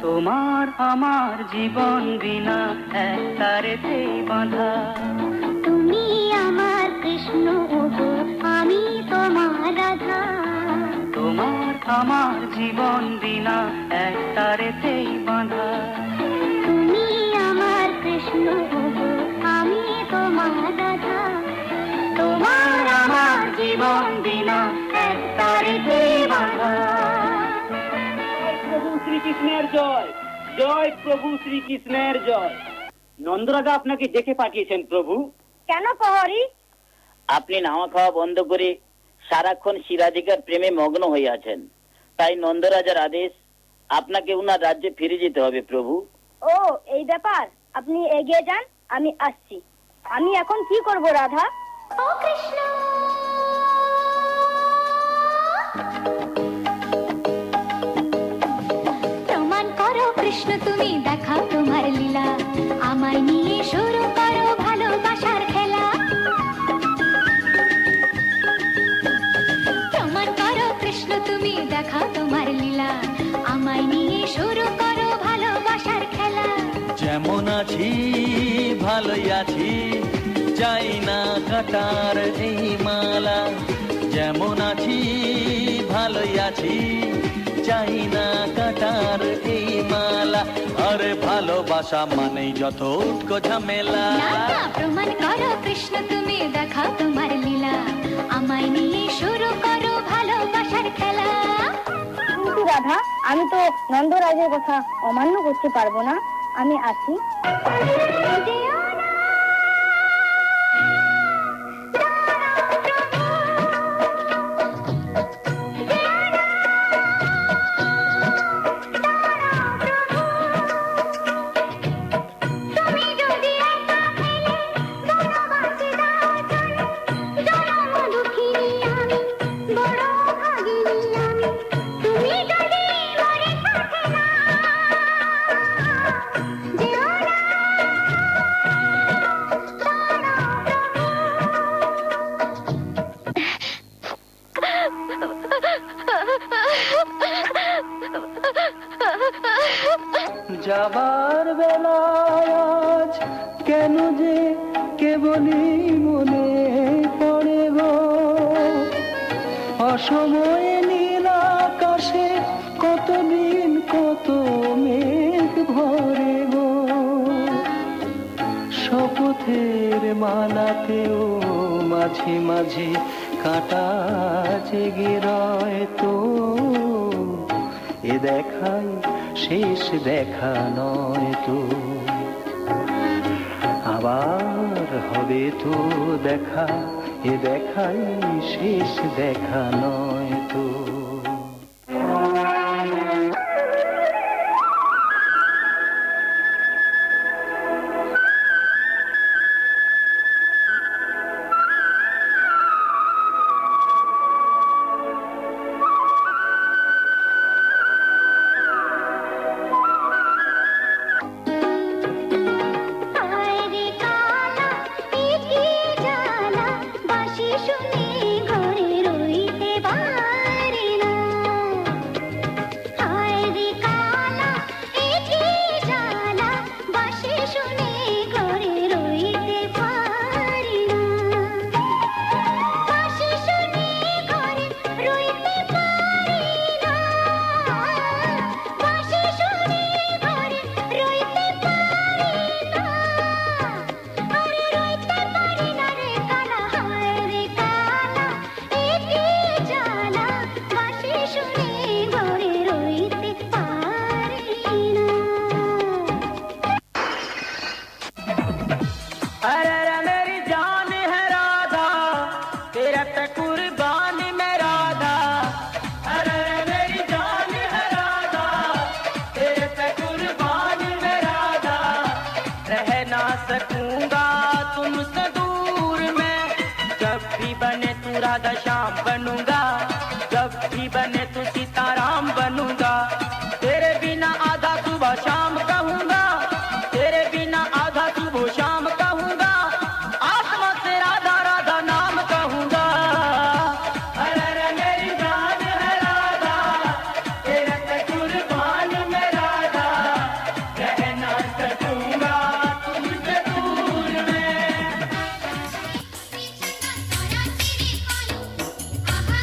তোমার আমার জীবন বিনা এক তারেতেই বাঁধা। তুমি আমার কৃষ্ণ ওগো, আমি তোমার রাধা। তোমার আমার জীবন বিনা এক তারেতেই বাঁধা। তুমি আমার কৃষ্ণ ওগো, আমি তোমার রাধা। তোমার আমার জীবন বিনা এক তারেতেই বাঁধা। প্রভু শ্রীকৃষ্ণের জয়, জয় প্রভু শ্রীকৃষ্ণের জয়। নন্দরাজা আপনাকে ডেকে পাঠিয়েছেন প্রভু। কেন প্রহরী? আপনি নাওয়া খাওয়া বন্ধ করে সারাক্ষণ শিরাধিকার প্রেমে মগ্ন হয়ে আছেন, তাই নন্দরাজার আদেশ আপনাকে উনার রাজ্যে ফিরে যেতে হবে প্রভু। ও এই ব্যাপার, আপনি এগিয়ে যান, আমি আসছি। আমি এখন কি করব রাধা? ও কৃষ্ণ, প্রমাণ করো কৃষ্ণ, তুমি দেখাও তোমার লীলা, আমায় নিয়ে শুরু করো ভালোবাসার খেলা। প্রমাণ করো কৃষ্ণ, তুমি দেখাও তোমার লীলা, আমায় নিয়ে শুরু করো ভালোবাসার খেলা। যেমন আছি ভালোই আছি, চাই না কাটার এই মালা। যেমন আছি ভালোই আছি, চাই না কাটার এই মালা। আরে ভালোবাসা মানেই যত উটকো ঝামেলা। প্রমাণ করো কৃষ্ণ, তুমি দেখাও তোমার লীলা, আমায় নিয়ে শুরু করো ভালোবাসার খেলা। কিন্তু রাধা, আমি তো নন্দরাজের কথা অমান্য করতে পারবো না, আমি আসি। যেও না, তুমি যদি একা ফেলে বনবাসে দাও চলে, জনমদুখিনী আমি, বড় ভাগিনী আমি, তুমি যদি মরে থাকে না, যেও না, যাবার বেলায় আজ কেন যে কেবলই মনে পড়ে গো, অসময়ে নীল আকাশে কতদিন কত মেঘ ভরে গো, শপথের মালাতেও মাঝে মাঝে কাঁটা জেগে রয় তো, এ দেখাই শেষ দেখা নয় তো, আবার হবে তো দেখা, এ দেখাই শেষ দেখা নয় তো। হায় রে কালা, এ কি জ্বালা, বাঁশি শুনে ঘরে রইতে পারি না। হায় রে কালা, এ কি জ্বালা, বাঁশি শুনে ঘরে রইতে পারি না। বাঁশি শুনে ঘরে রইতে পারি না। বাঁশি শুনে ঘরে রইতে পারি না। আরে রইতে পারি না রে কালা, হায় রে কালা, এ কি জ্বালা, বাঁশি শুনে ঘরে রইতে পারি না। अरे रे मेरी जान है राधा, तेरा पे कुर्बान मैं राधा। अरे रे मेरी जान है राधा, तेरे पे कुर्बान मैं राधा। रह ना सकूंगा तुमसे दूर मैं, जब भी बने तू राधा श्याम बनूंगा, जब भी बने तू सीताराम बनूंगा। तेरे बिना आधा सुबह शाम कहूंगा, तेरे बिना आधा सुबह शाम कहूंगा, आत्मा से राधा राधा नाम कहूंगा। अरे रे मेरी जान है राधा, तेरे पे कुर्बान मैं राधा। रह ना सकूंगा तुमसे दूर मैं। আহা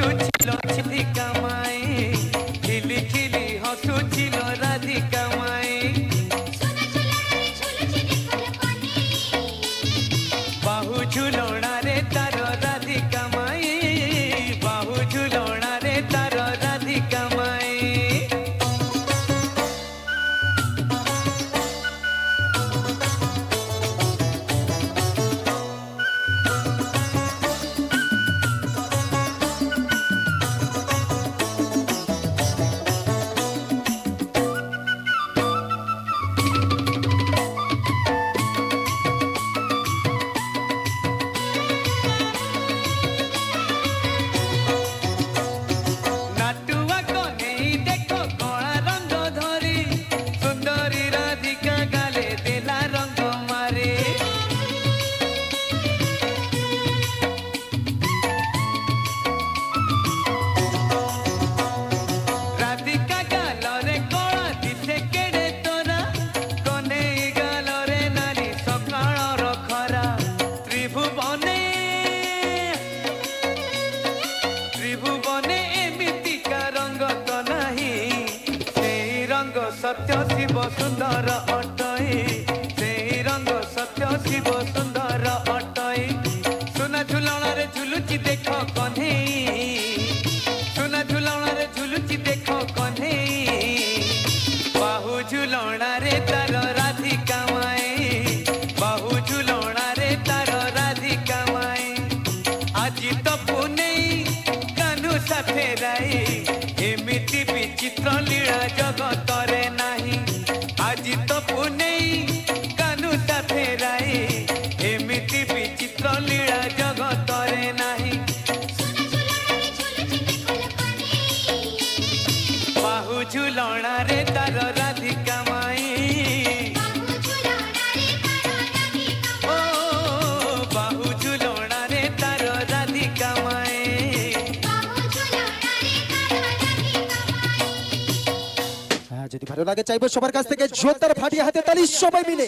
হসুছিল রাধিকা মাই, খিলি খিলি হসুছিল রাধিকা মাই। বাহু ঝুলଣାରେ তার রাধিকা মাই, বাহু ঝুলଣାରେ তার রাধিকা মাই। নাটুয়া কনেই দেখো কলা রঙ ধরি, সুন্দরী রাধিকা গালে দেলা রঙ মারে। রাধিকা গালরে কলা দিছে কেড়ে তোরা, কনেই গালরে নারী সকাଳର খরা। ত্রিভুবনে ত্রিভুবনে এমিতিকা রঙ তো ନାହିଁ, সেই রঙ সত্য শিব সুন্দর অটই, সেই রঙ সত্য শিব সুন্দর অটই। সোনা ঝুলଣାରେ ঝুলুচি দেখ কন্হেই, সোনা ঝুলଣାରେ ঝুলুচি দেখ কন্হেই। বাহু ঝুলଣାରେ তার রাধিকা মাই, বাহু ঝুলଣାରେ তার রাধিকা মাই। আজি তো পুনেই কানু সাথে রাই, এমিতি বিচিত্র লীলা জগতরে নাহি। আজি তো পুনেই কানু সাথে রাই, এমিতি বিচিত্র লীলা জগতরে নাহি। বাহু ঝুলଣାରେ তার রাধিকা মাই, ও বাহু ঝুলଣାରେ তার রাধিকা মাই। হ্যাঁ, যদি ভালো লাগে চাইবো সবার কাছ থেকে জোরদার ফাটিয়ে হাতে তালি সবাই মিলে।